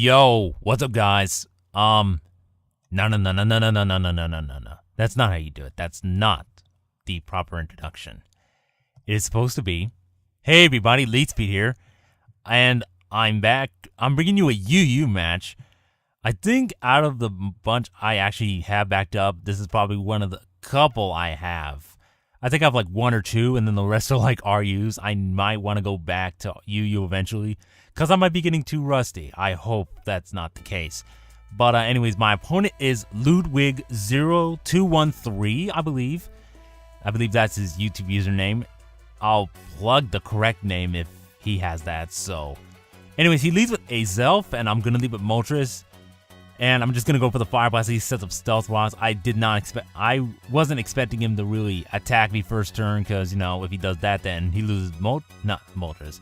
Yo, what's up, guys? No. That's not how you do it. That's not the proper introduction. It is supposed to be, hey everybody, LeadSpeed here, and I'm back. I'm bringing you a UU match. I think out of the bunch I actually have backed up, this is probably one of the couple I have. I think I have like one or two, and then the rest are like RUs. I might want to go back to UU eventually, because I might be getting too rusty. I hope that's not the case. But anyways, my opponent is ludwig0213, I believe. I believe that's his YouTube username. I'll plug the correct name if he has that. So, anyways, he leads with a Zelf, and I'm going to lead with Moltres. And I'm just going to go for the Fire Blast. He sets up Stealth Rocks. I wasn't expecting him to really attack me first turn, because, you know, if he does that, then he loses Moltres.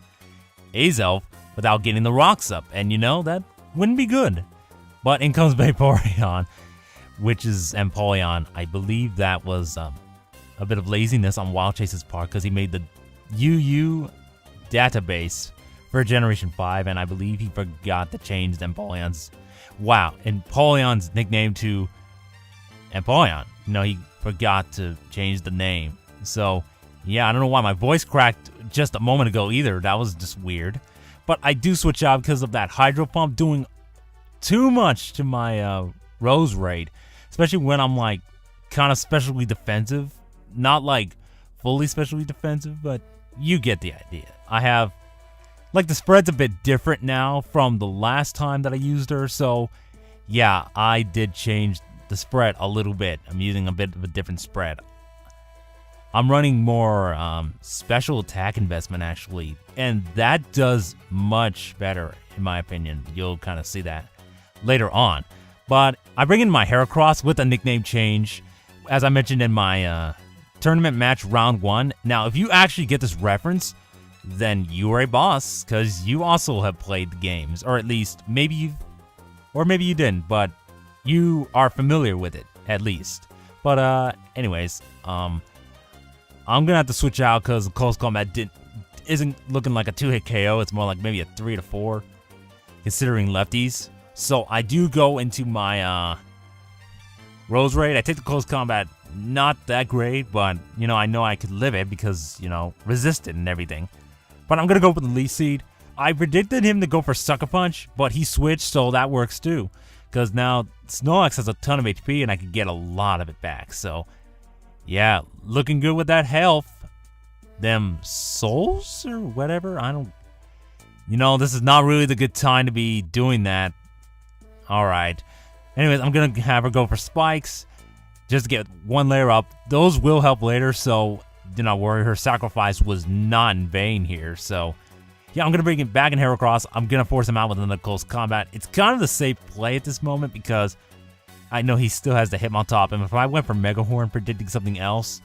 A Zelf without getting the rocks up. And, you know, that wouldn't be good. But in comes Rhyperior, which is Empoleon. I believe that was a bit of laziness on Wild Chase's part, because he made the UU database for Generation 5, and I believe he forgot to change Empoleon's Empoleon's nickname to Empoleon. No, he forgot to change the name. So, yeah, I don't know why my voice cracked just a moment ago either. That was just weird. But I do switch out because of that Hydro Pump doing too much to my Rose Raid. Especially when I'm, like, kind of specially defensive. Not, like, fully specially defensive, but you get the idea. I have... like, the spread's a bit different now from the last time that I used her, so yeah, I did change the spread a little bit. I'm using a bit of a different spread. I'm running more special attack investment, actually, and that does much better, in my opinion. You'll kind of see that later on. But I bring in my Heracross with a nickname change, as I mentioned in my tournament match round 1. Now, if you actually get this reference, then you are a boss, because you also have played the games, or at least maybe you didn't, but you are familiar with it at least. But anyways, I'm gonna have to switch out because close combat isn't looking like a 2-hit KO. It's more like maybe a 3 to 4, considering lefties. So I do go into my Rose Raid. I take the close combat, not that great, but you know I could live it because resist it and everything. But I'm going to go for the Leaf Seed. I predicted him to go for Sucker Punch, but he switched, so that works too. Because now Snorlax has a ton of HP, and I can get a lot of it back. So, yeah, looking good with that health. Them souls or whatever? I don't... this is not really the good time to be doing that. Alright. Anyways, I'm going to have her go for Spikes, just to get one layer up. Those will help later, so... do not worry, her sacrifice was not in vain here. So, yeah, I'm going to bring it back in Heracross. I'm going to force him out with another close combat. It's kind of the safe play at this moment because I know he still has the Hitmontop. And if I went for Mega Horn predicting something else,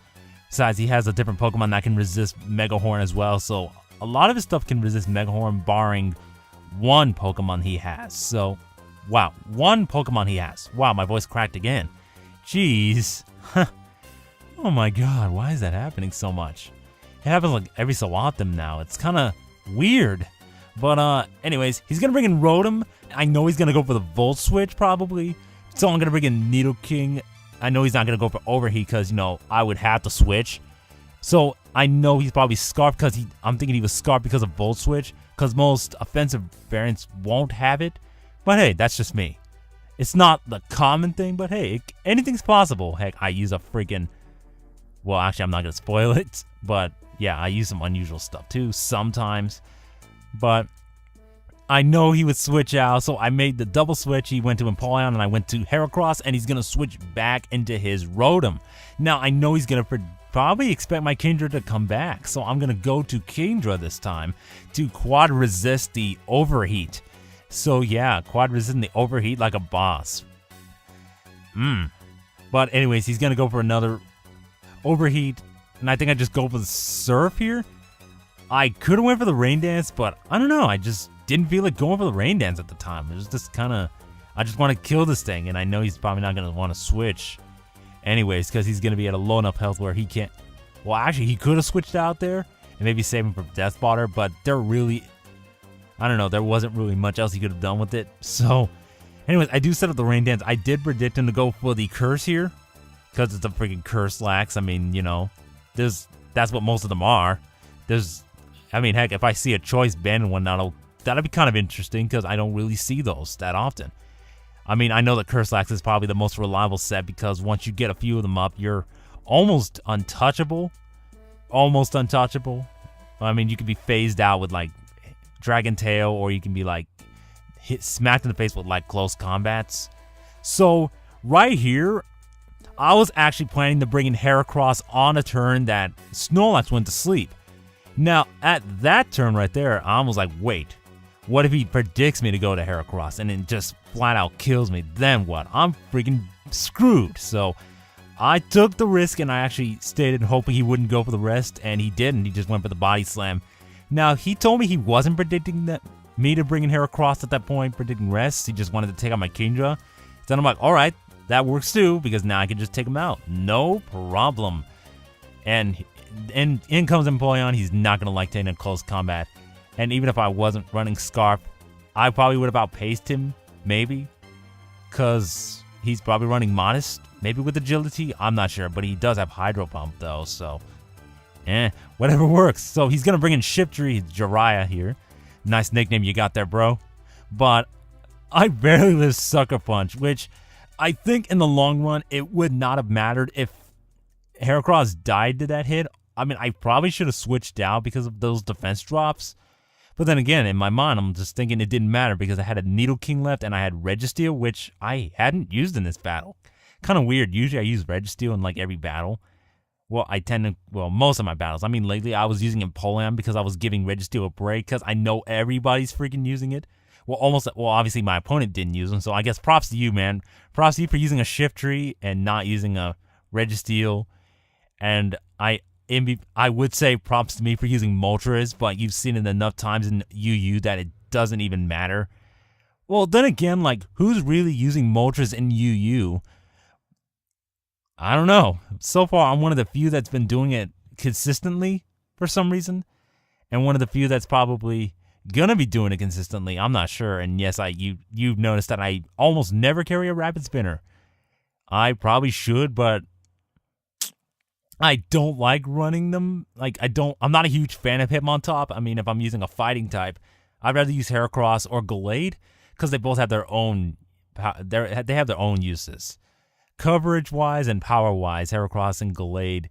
besides he has a different Pokemon that can resist Mega Horn as well. So, a lot of his stuff can resist Mega Horn barring one Pokemon he has. So, wow, one Pokemon he has. Wow, my voice cracked again. Jeez. Oh my god, why is that happening so much? It happens like every so often now. It's kind of weird. But anyways, he's going to bring in Rotom. I know he's going to go for the Volt Switch probably. So I'm going to bring in Nidoking. I know he's not going to go for Overheat because, I would have to switch. So I know he's probably Scarf because I'm thinking he was Scarf because of Volt Switch. Because most offensive variants won't have it. But hey, that's just me. It's not the common thing, but hey, anything's possible. Heck, I use a freaking... well, actually, I'm not going to spoil it, but yeah, I use some unusual stuff too sometimes. But I know he would switch out, so I made the double switch. He went to Empoleon, and I went to Heracross, and he's going to switch back into his Rotom. Now, I know he's going to probably expect my Kingdra to come back, so I'm going to go to Kingdra this time to quad resist the Overheat. So yeah, quad resisting the Overheat like a boss. But anyways, he's going to go for another... Overheat, and I think I just go for the Surf here. I could have went for the Rain Dance, but I don't know. I just didn't feel like going for the Rain Dance at the time. It was just kind of, I just want to kill this thing, and I know he's probably not going to want to switch anyways, because he's going to be at a low enough health where he can't. Well, actually, he could have switched out there and maybe save him for Death Spotter, but they're really, I don't know, there wasn't really much else he could have done with it. So, anyways, I do set up the Rain Dance. I did predict him to go for the Curse here, because it's a freaking Curse Lax. I mean, you know, that's what most of them are. I mean, heck, if I see a Choice Band one, that'll be kind of interesting, because I don't really see those that often. I mean, I know that Curse Lax is probably the most reliable set, because once you get a few of them up, you're almost untouchable. Almost untouchable. I mean, you could be phased out with, like, Dragon Tail, or you can be, like, smacked in the face with, like, close combats. So, right here, I was actually planning to bring in Heracross on a turn that Snorlax went to sleep. Now, at that turn right there, I was like, wait, what if he predicts me to go to Heracross and then just flat out kills me? Then what? I'm freaking screwed. So I took the risk, and I actually stayed hoping he wouldn't go for the rest, and he didn't. He just went for the Body Slam. Now, he told me he wasn't predicting me to bring in Heracross at that point, predicting rest. He just wanted to take out my Kingdra. Then I'm like, all right, that works too, because now I can just take him out. No problem. And in comes Empoleon. He's not going to like taking a close combat. And even if I wasn't running Scarf, I probably would have outpaced him, maybe. Because he's probably running Modest, maybe with Agility. I'm not sure, but he does have Hydro Pump, though, so whatever works. So he's going to bring in Shiftry Jiraiya here. Nice nickname you got there, bro. But I barely lived Sucker Punch, which I think in the long run, it would not have mattered if Heracross died to that hit. I mean, I probably should have switched out because of those defense drops. But then again, in my mind, I'm just thinking it didn't matter because I had a Needle King left and I had Registeel, which I hadn't used in this battle. Kind of weird. Usually I use Registeel in like every battle. Well, most of my battles. I mean, lately I was using Empoleon because I was giving Registeel a break because I know everybody's freaking using it. Well, obviously my opponent didn't use them, so I guess props to you, man. Props to you for using a Shiftry and not using a Registeel. And I would say props to me for using Moltres, but you've seen it enough times in UU that it doesn't even matter. Well, then again, like, who's really using Moltres in UU? I don't know. So far, I'm one of the few that's been doing it consistently for some reason, and one of the few that's probably gonna be doing it consistently. I'm not sure. And yes, you've noticed that I almost never carry a Rapid Spinner. I probably should, but I don't like running them. Like, I'm not a huge fan of Hitmontop. I mean, if I'm using a fighting type, I'd rather use Heracross or Gallade because they both have their own. They have their own uses, coverage-wise and power-wise. Heracross and Gallade,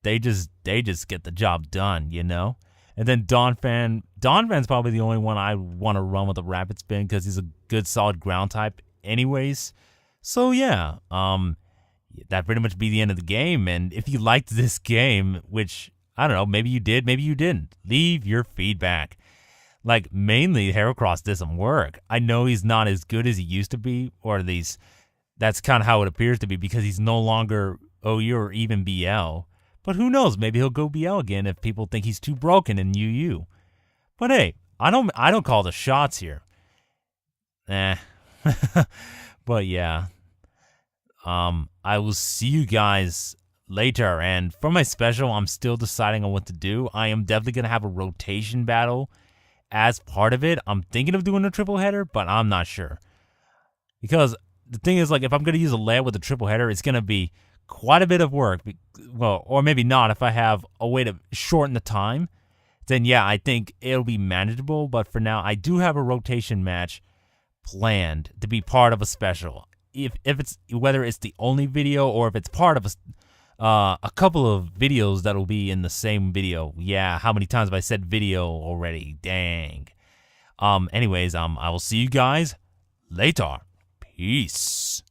they just get the job done, you know. And then Donphan's probably the only one I want to run with a Rapid Spin because he's a good solid ground type, anyways. So yeah, that pretty much be the end of the game. And if you liked this game, which I don't know, maybe you did, maybe you didn't, leave your feedback. Like, mainly Heracross did some work. I know he's not as good as he used to be, or at least that's kind of how it appears to be because he's no longer OU or even BL. But who knows? Maybe he'll go BL again if people think he's too broken in UU. But hey, I don't call the shots here. But yeah. I will see you guys later. And for my special, I'm still deciding on what to do. I am definitely going to have a rotation battle as part of it. I'm thinking of doing a triple header, but I'm not sure. Because the thing is, like, if I'm going to use a layout with a triple header, it's going to be quite a bit of work. Well, or maybe not. If I have a way to shorten the time, then yeah, I think it'll be manageable. But for now, I do have a rotation match planned to be part of a special. If it's whether it's the only video or if it's part of a couple of videos that'll be in the same video. Yeah, how many times have I said video already? Dang. Anyways, I will see you guys later. Peace.